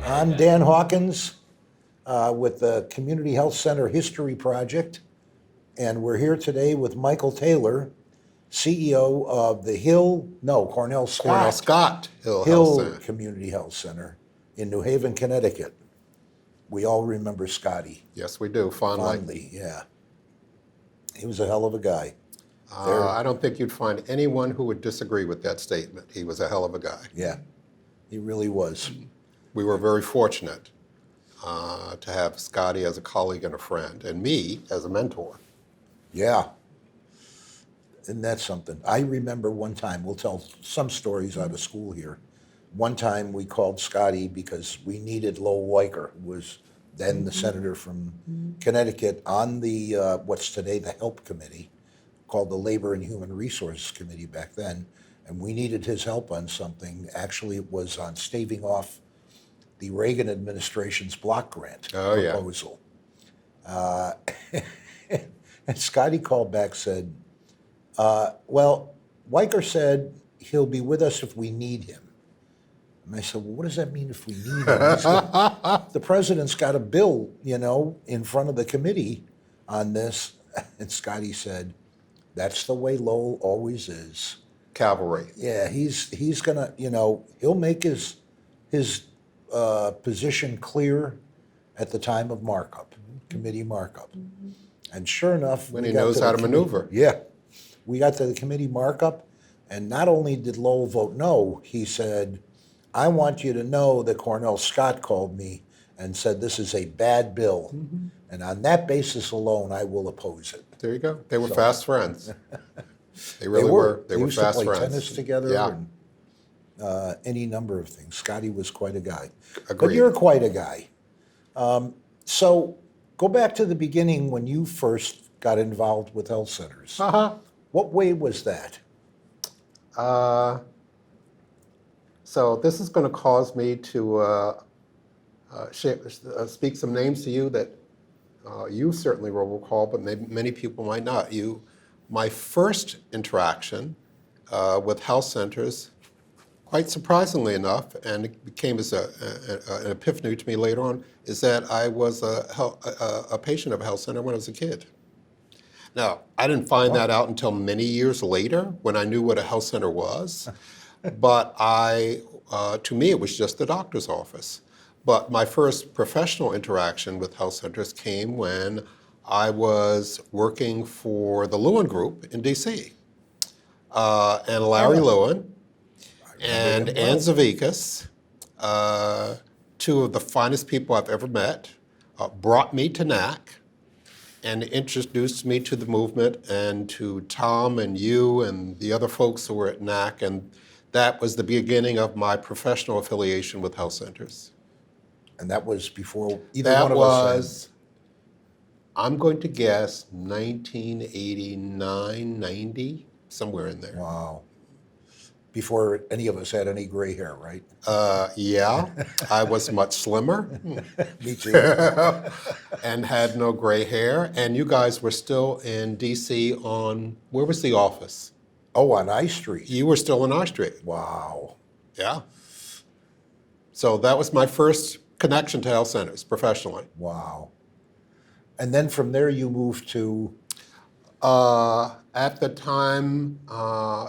I'm Dan Hawkins with the Community Health Center History Project, and we're here today with Michael Taylor, CEO of the Cornell Scott-Hill Health Hill Center. Community Health Center in New Haven, Connecticut. We all remember Scotty Yes, we do, fondly. fondly, yeah. He was a hell of a guy. I don't think you'd find anyone who would disagree with that statement. He was a hell of a guy. Yeah, he really was. We were very fortunate to have Scotty as a colleague and a friend, and me as a mentor. Yeah. And that's something. I remember one time, we'll tell some stories out of school here. One time we called Scotty because we needed Lowell Weicker, who was then the senator from Connecticut, on the what's today the HELP Committee, called the Labor and Human Resources Committee back then. And we needed his help on something. Actually, it was on staving off the Reagan administration's block grant proposal. And Scotty called back, said, well, Weicker said he'll be with us if we need him. And I said, well, what does that mean if we need him? The president's got a bill, in front of the committee on this. And Scotty said, that's the way Lowell always is. Cavalry. Yeah, he's gonna, he'll make his position clear at the time of markup, committee markup. And sure enough, When he knows how to maneuver. Yeah. We got to the committee markup, and not only did Lowell vote no, he said, I want you to know that Cornell Scott called me and said this is a bad bill. And on that basis alone, I will oppose it. There you go. They were fast friends. They really were. They were used fast to play friends. tennis together Yeah. and any number of things. Scotty was quite a guy. But Agreed. you're quite a guy. So go back to the beginning when you first got involved with health centers. What way was that? So this is going to cause me to speak some names to you that you certainly will recall, but many people might not. My first interaction with health centers, quite surprisingly enough, and it became as an epiphany to me later on, is that I was a patient of a health center when I was a kid. Now, I didn't find that out until many years later when I knew what a health center was. But to me, it was just the doctor's office. But my first professional interaction with health centers came when I was working for the Lewin Group in DC. And Larry Lewin and Ann Zavikas, two of the finest people I've ever met, brought me to NAC and introduced me to the movement and to Tom and you and the other folks who were at NAC, and that was the beginning of my professional affiliation with health centers. And that was before either one of us. I'm going to guess 1989, 90, somewhere in there. Wow. Before any of us had any gray hair, right? Yeah, I was much slimmer. Me too. And had no gray hair. And you guys were still in DC where was the office? Oh, on I Street. You were still in I Street. Wow. Yeah. So that was my first connection to health centers professionally. Wow. And then from there you moved to? At the time,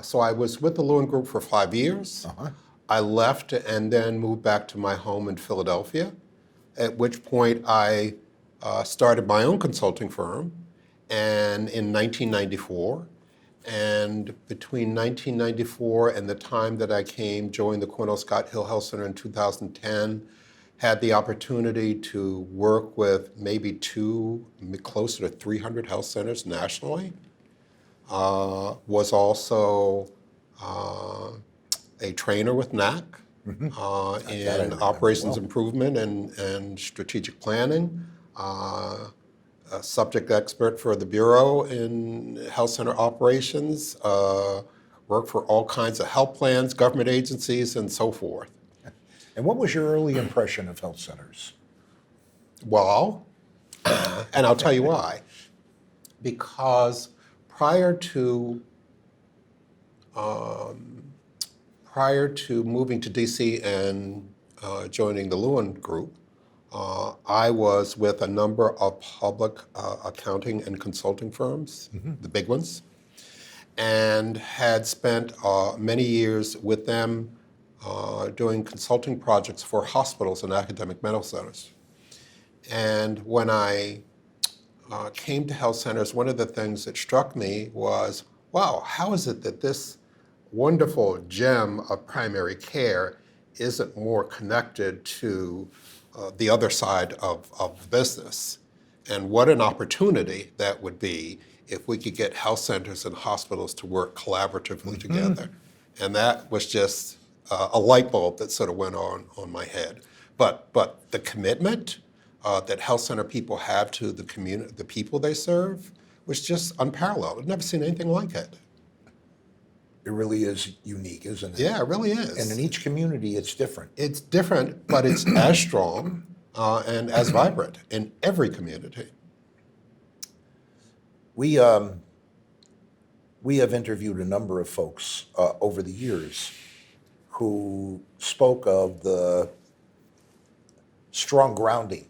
so I was with the Lewin Group for 5 years. I left and then moved back to my home in Philadelphia, at which point I started my own consulting firm and in 1994. And between 1994 and the time that I joined the Cornell Scott-Hill Health Center in 2010, had the opportunity to work with maybe closer to 300 health centers nationally. Was also a trainer with NAC in operations improvement and strategic planning. A subject expert for the Bureau in health center operations. Worked for all kinds of health plans, government agencies, and so forth. And what was your early impression of health centers? Well, and I'll tell you why. because prior to moving to DC and joining the Lewin Group, I was with a number of public accounting and consulting firms, the big ones, and had spent many years with them doing consulting projects for hospitals and academic medical centers. And when I came to health centers, one of the things that struck me was, wow, how is it that this wonderful gem of primary care isn't more connected to the other side of the business? And what an opportunity that would be if we could get health centers and hospitals to work collaboratively together. And that was just a light bulb that sort of went on my head. But the commitment that health center people have to the community, the people they serve, was just unparalleled. I've never seen anything like it. It really is unique, isn't it? Yeah, it really is. And in each community, it's different. It's different, but it's as strong and as vibrant in every community. We have interviewed a number of folks over the years who spoke of the strong grounding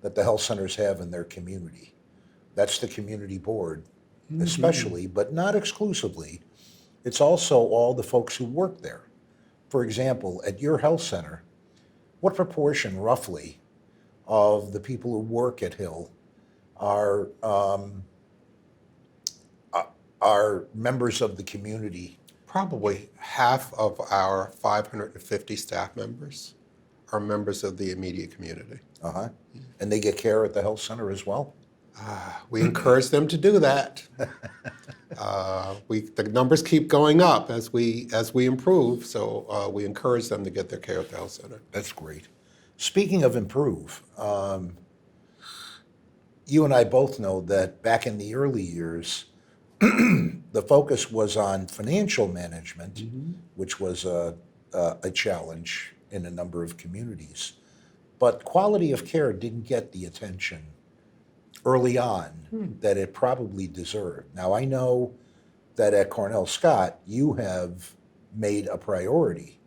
that the health centers have in their community. That's the community board, especially, but not exclusively. It's also all the folks who work there. For example, at your health center, what proportion, roughly, of the people who work at Hill are members of the community? Probably half of our 550 staff members are members of the immediate community. Uh-huh. And they get care at the health center as well? We encourage them to do that. The numbers keep going up as we improve, so we encourage them to get their care at the health center. That's great. Speaking of improve, you and I both know that back in the early years, the focus was on financial management, which was a challenge in a number of communities. But quality of care didn't get the attention early on that it probably deserved. Now, I know that at Cornell Scott, you have made a priority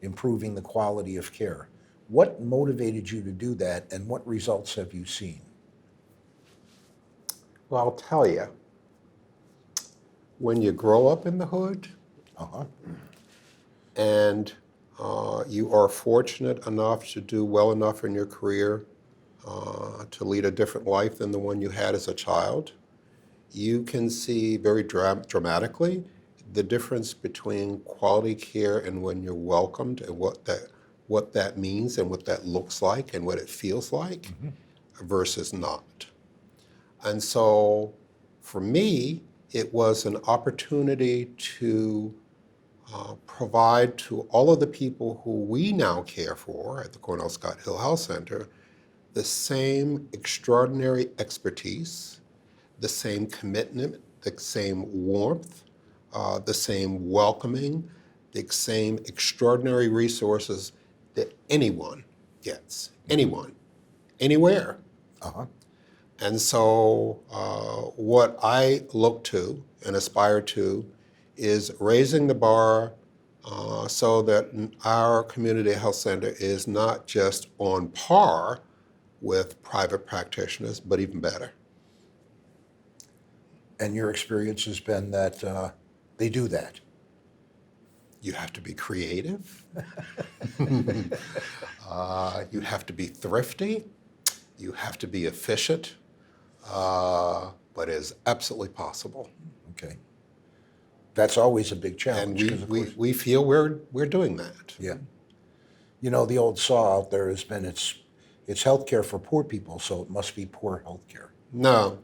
improving the quality of care. What motivated you to do that, and what results have you seen? Well, I'll tell you, when you grow up in the hood, and you are fortunate enough to do well enough in your career to lead a different life than the one you had as a child, you can see very dramatically the difference between quality care and when you're welcomed, and what that means and what that looks like and what it feels like versus not. And so for me, it was an opportunity to provide to all of the people who we now care for at the Cornell Scott-Hill Health Center the same extraordinary expertise, the same commitment, the same warmth, the same welcoming, the same extraordinary resources that anyone gets, anyone, anywhere. And so what I look to and aspire to is raising the bar so that our community health center is not just on par with private practitioners, but even better. And your experience has been that they do that. You have to be creative. You have to be thrifty. You have to be efficient. But it is absolutely possible. Okay. That's always a big challenge. And we feel we're doing that. Yeah. You know, the old saw out there has been it's healthcare for poor people, so it must be poor healthcare. No.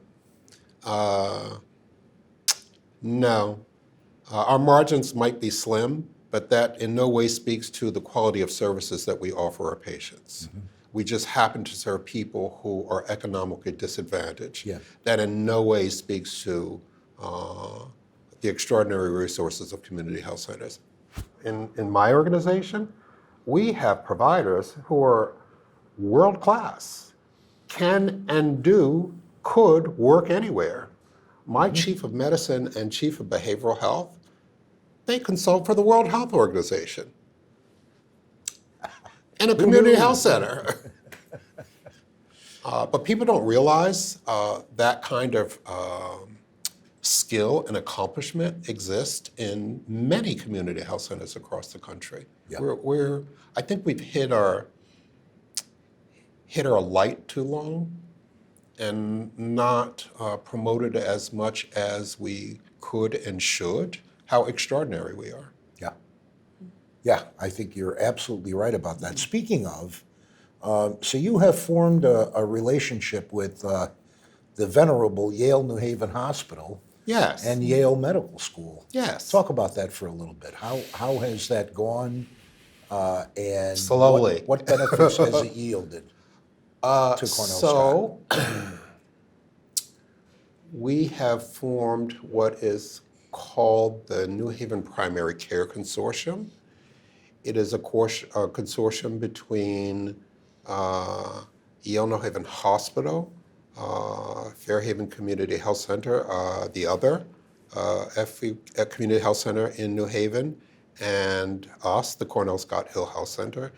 No. Our margins might be slim, but that in no way speaks to the quality of services that we offer our patients. We just happen to serve people who are economically disadvantaged. Yeah. That in no way speaks to the extraordinary resources of community health centers. In my organization, we have providers who are world class, could work anywhere. My chief of medicine and chief of behavioral health, they consult for the World Health Organization in a community health center. But people don't realize that kind of skill and accomplishment exists in many community health centers across the country. Yeah. I think we've hit our light too long and not promoted as much as we could and should, how extraordinary we are. Yeah. Yeah, I think you're absolutely right about that. Speaking of, so you have formed a relationship with the venerable Yale New Haven Hospital Yes. and Yale Medical School. Yes. Talk about that for a little bit. How has that gone? And Slowly. What benefits has it yielded to Cornell Scott? We have formed what is called the New Haven Primary Care Consortium. It is a consortium between Yale New Haven Hospital, Fairhaven Community Health Center, the other Community Health Center in New Haven, and us, the Cornell Scott-Hill Health Center.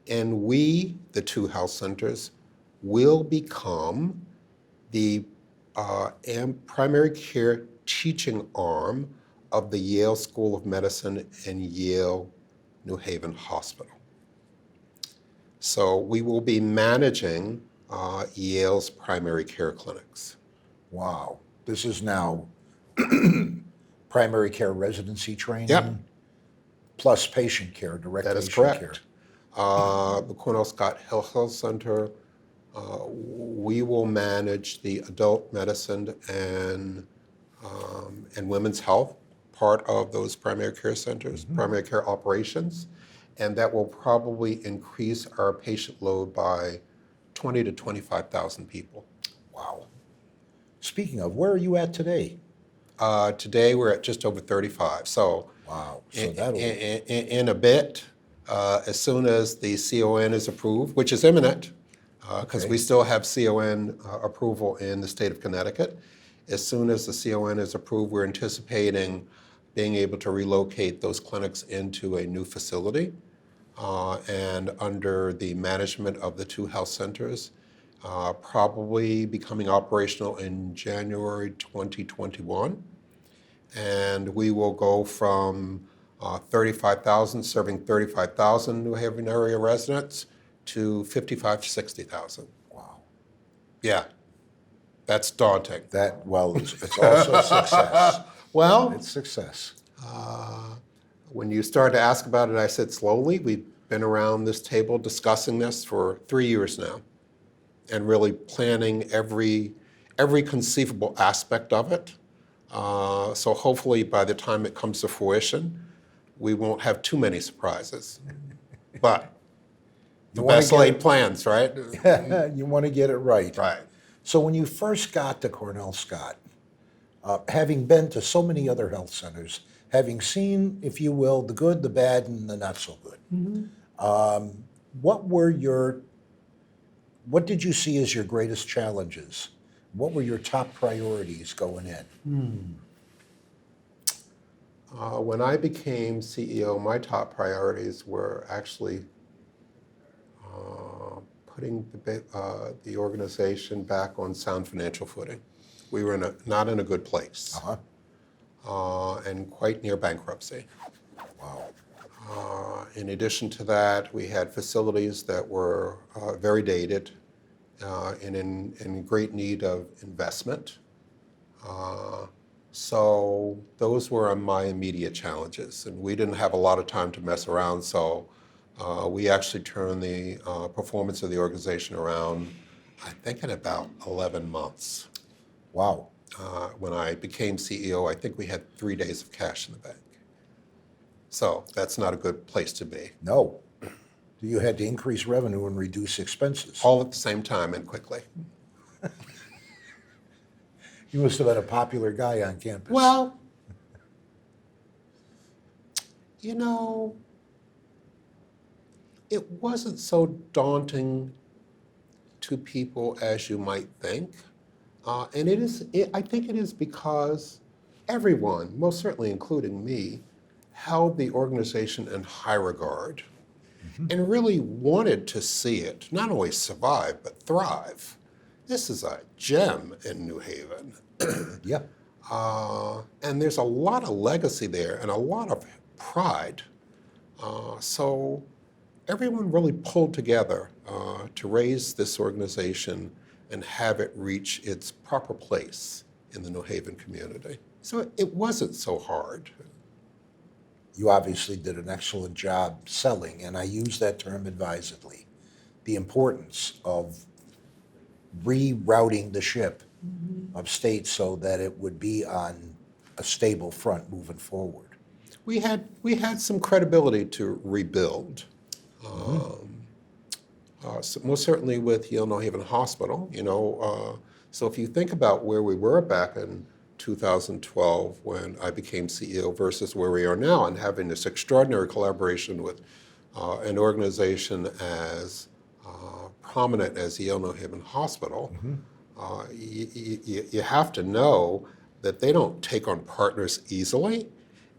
And we, the two health centers, will become the primary care teaching arm of the Yale School of Medicine and Yale New Haven Hospital. So we will be managing Yale's primary care clinics. Wow. This is now primary care residency training? Yep. Plus patient care, direct That is patient correct. care. The Cornell Scott-Hill Health Center, we will manage the adult medicine and women's health part of those primary care centers, primary care operations, and that will probably increase our patient load by 20 to 25,000 people. Wow. Speaking of, where are you at today? Today we're at just over 35. So, Wow. So in a bit, as soon as the CON is approved, which is imminent, because we still have CON approval in the state of Connecticut. As soon as the CON is approved, we're anticipating being able to relocate those clinics into a new facility and under the management of the two health centers, probably becoming operational in January 2021. And we will go from 35,000, serving 35,000 New Haven area residents to 55 to 60,000. wow. Yeah, that's daunting. Well, it's also success. Well, It's success. when you started to ask about it, I said slowly. We've been around this table discussing this for 3 years now and really planning every conceivable aspect of it. So hopefully by the time it comes to fruition, we won't have too many surprises. But the best laid plans, right? You want to get it right. Right. So when you first got to Cornell Scott, having been to so many other health centers, having seen, if you will, the good, the bad, and the not so good, what did you see as your greatest challenges? What were your top priorities going in? When I became CEO, my top priorities were actually putting the organization back on sound financial footing. We were not in a good place and quite near bankruptcy. Wow. In addition to that, we had facilities that were very dated and in great need of investment. So those were my immediate challenges, and we didn't have a lot of time to mess around, so we actually turned the performance of the organization around, I think, in about 11 months. Wow. When I became CEO, I think we had 3 days of cash in the bank. So that's not a good place to be. No. You had to increase revenue and reduce expenses. All at the same time and quickly. You must have been a popular guy on campus. Well, you know, it wasn't so daunting to people as you might think. And I think it is because everyone, most certainly including me, held the organization in high regard and really wanted to see it not only survive, but thrive. This is a gem in New Haven. Yeah. And there's a lot of legacy there and a lot of pride. So everyone really pulled together to raise this organization and have it reach its proper place in the New Haven community. So it wasn't so hard. You obviously did an excellent job selling, and I use that term advisedly. The importance of rerouting the ship of state so that it would be on a stable front moving forward. We had some credibility to rebuild. Most certainly with Yale New Haven Hospital, so if you think about where we were back in 2012 when I became CEO versus where we are now, and having this extraordinary collaboration with an organization as prominent as Yale New Haven Hospital, you have to know that they don't take on partners easily.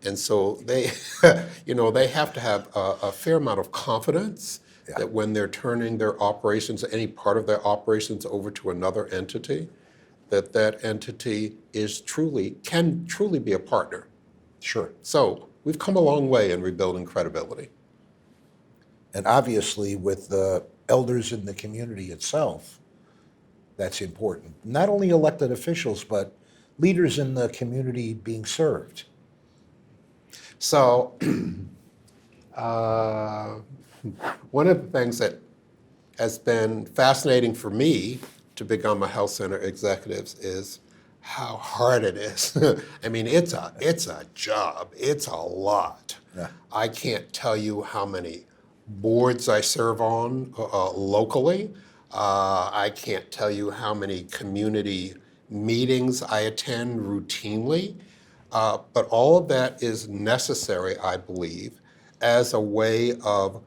And so they, they have to have a fair amount of confidence that when they're turning their operations, any part of their operations over to another entity, that entity can truly be a partner. Sure. So we've come a long way in rebuilding credibility. And obviously with the elders in the community itself, that's important. Not only elected officials, but leaders in the community being served. So one of the things that has been fascinating for me to become a health center executive is how hard it is. I mean, it's a job. It's a lot. Yeah. I can't tell you how many boards I serve on locally. I can't tell you how many community meetings I attend routinely. But all of that is necessary, I believe, as a way of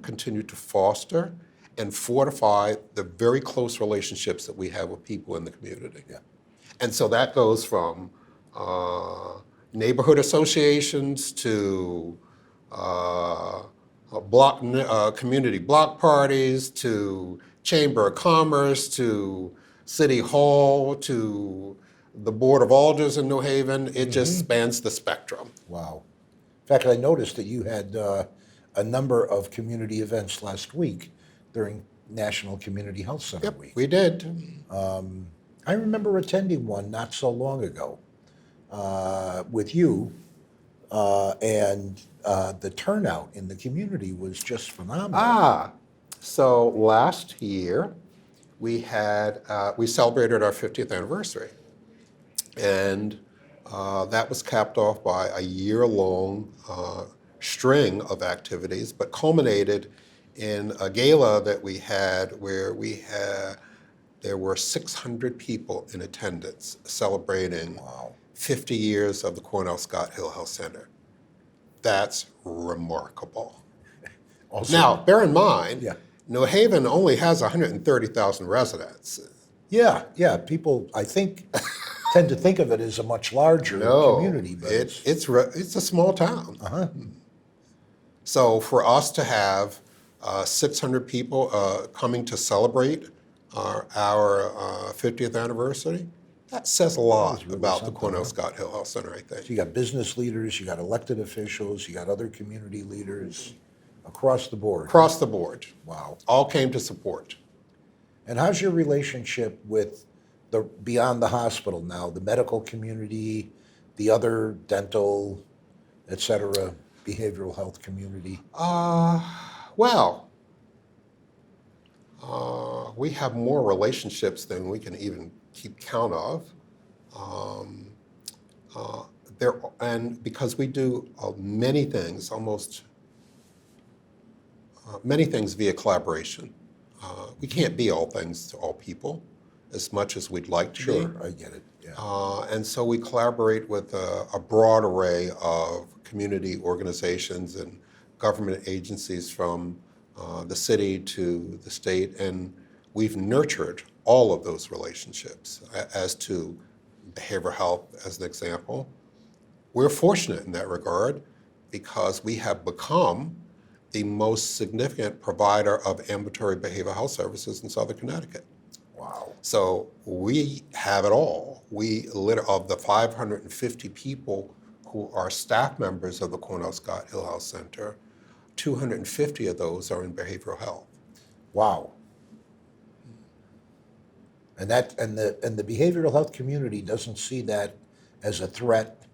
continue to foster and fortify the very close relationships that we have with people in the community. Yeah. And so that goes from neighborhood associations to community block parties to Chamber of Commerce to City Hall to the Board of Alders in New Haven. It just spans the spectrum. Wow. In fact, I noticed that you had a number of community events last week during National Community Health Center Week. We did. I remember attending one not so long ago with you, and the turnout in the community was just phenomenal. So last year we celebrated our 50th anniversary, and that was capped off by a year-long string of activities, but culminated in a gala that we had where there were 600 people in attendance celebrating 50 years of the Cornell Scott-Hill Health Center. That's remarkable. Also, Now, bear in mind, Yeah. New Haven only has 130,000 residents. yeah, people, I think, tend to think of it as a much larger community. But it's a small town. So for us to have 600 people coming to celebrate our 50th anniversary, that says a lot really about the something, Cornell huh? Scott-Hill Health Center, I think. So you got business leaders, you got elected officials, you got other community leaders across the board. Across the board. Wow. All came to support. And how's your relationship with the beyond the hospital now, the medical community, the other dental, et cetera, behavioral health community? We have more relationships than we can even keep count of. And because we do many things, many things via collaboration. We can't be all things to all people as much as we'd like to be. Sure, I get it. Yeah. And so we collaborate with a broad array of community organizations and government agencies from the city to the state, and we've nurtured all of those relationships. As to behavioral health, as an example, we're fortunate in that regard because we have become the most significant provider of ambulatory behavioral health services in Southern Connecticut. Wow. So we have it all. Of the 550 people who are staff members of the Cornell Scott-Hill Health Center, 250 of those are in behavioral health. Wow. And the behavioral health community doesn't see that as a threat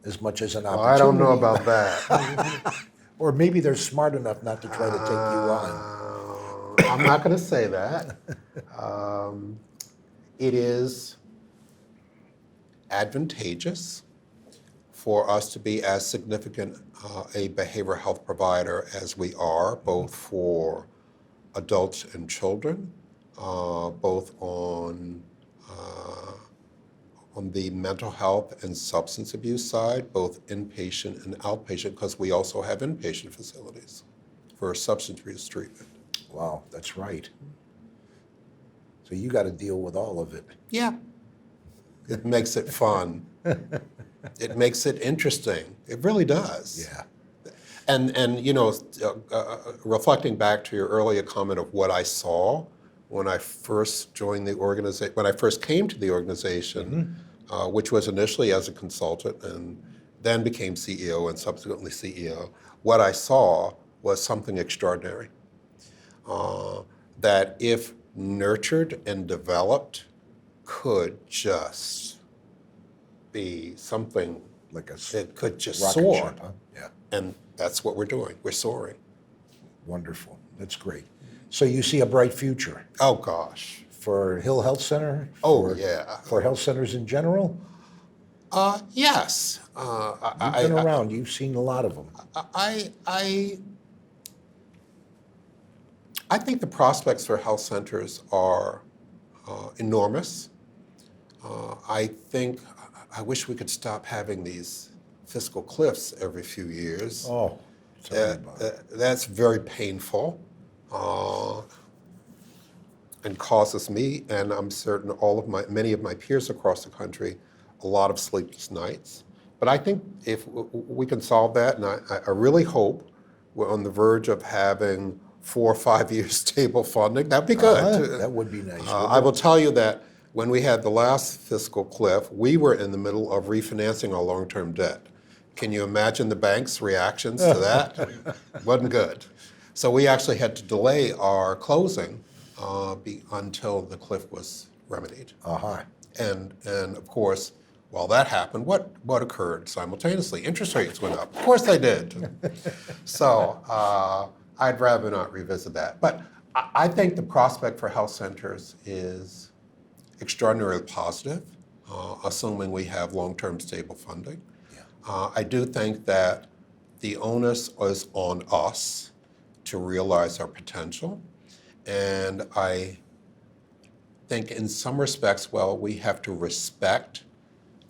as much as an Well, opportunity. I don't know about that. Or maybe they're smart enough not to try to take you on. I'm not going to say that. It is advantageous for us to be as significant a behavioral health provider as we are, both for adults and children, both on the mental health and substance abuse side, both inpatient and outpatient, because we also have inpatient facilities for substance abuse treatment. Wow, that's right. So you got to deal with all of it. Yeah. It makes it fun. It makes it interesting. It really does. Yeah. And you know, reflecting back to your earlier comment of what I saw when I first joined the organization, when I first came to the organization, which was initially as a consultant and then became CEO and subsequently CEO, what I saw was something extraordinary. That if nurtured and developed, could just be something Like a that could just rocket soar. ship, huh? Yeah. And that's what we're doing. We're soaring. Wonderful. That's great. So you see a bright future Oh, gosh. for Hill Health Center? Oh, For- yeah. For health centers in general? Yes. You've been around. You've seen a lot of them. I think the prospects for health centers are enormous. I wish we could stop having these fiscal cliffs every few years. Oh, sorry about it. That's very painful and causes me, and I'm certain many of my peers across the country, a lot of sleepless nights. But I think if we can solve that, and I really hope we're on the verge of having 4 or 5 years stable funding, that'd be good. That would be nice. I will tell you that when we had the last fiscal cliff, we were in the middle of refinancing our long-term debt. Can you imagine the bank's reactions to that? Wasn't good. So we actually had to delay our closing until the cliff was remedied. Uh-huh. And of course, while that happened, what occurred simultaneously? Interest rates went up. Of course they did. So I'd rather not revisit that. But I think the prospect for health centers is extraordinarily positive, assuming we have long-term stable funding. Yeah. I do think that the onus is on us to realize our potential. And I think in some respects, we have to respect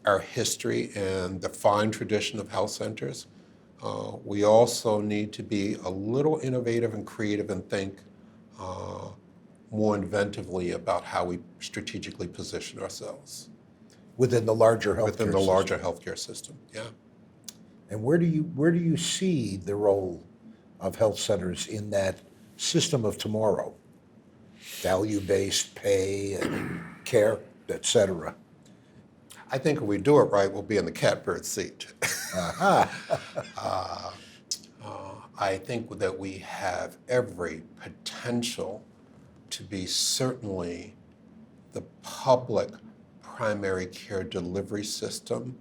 our history and the fine tradition of health centers. We also need to be a little innovative and creative and think more inventively about how we strategically position ourselves Within the larger healthcare within the system. larger healthcare system. Yeah. And where do you see the role of health centers in that system of tomorrow? Value-based pay and care, et cetera. I think if we do it right, we'll be in the catbird seat. I think that we have every potential to be certainly the public primary care delivery system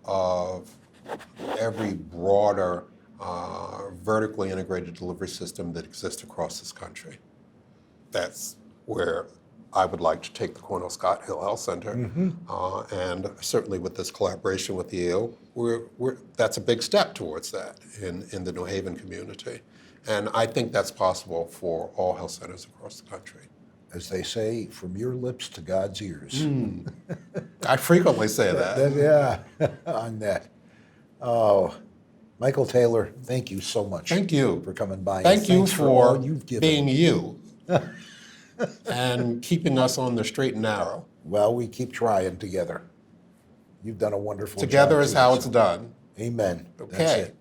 of every broader vertically integrated delivery system that exists across this country. That's where I would like to take the Cornell Scott-Hill Health Center, and certainly with this collaboration with the Yale, that's a big step towards that in the New Haven community. And I think that's possible for all health centers across the country. As they say, from your lips to God's ears. I frequently say that. Yeah, on that. Oh, Michael Taylor, thank you so much. Thank you. For coming by. Thank you Thanks all for you've given. being you. and keeping us on the straight and narrow. Well, we keep trying together. You've done a wonderful job. Together is too, how so- it's done. Amen. That's Okay. it.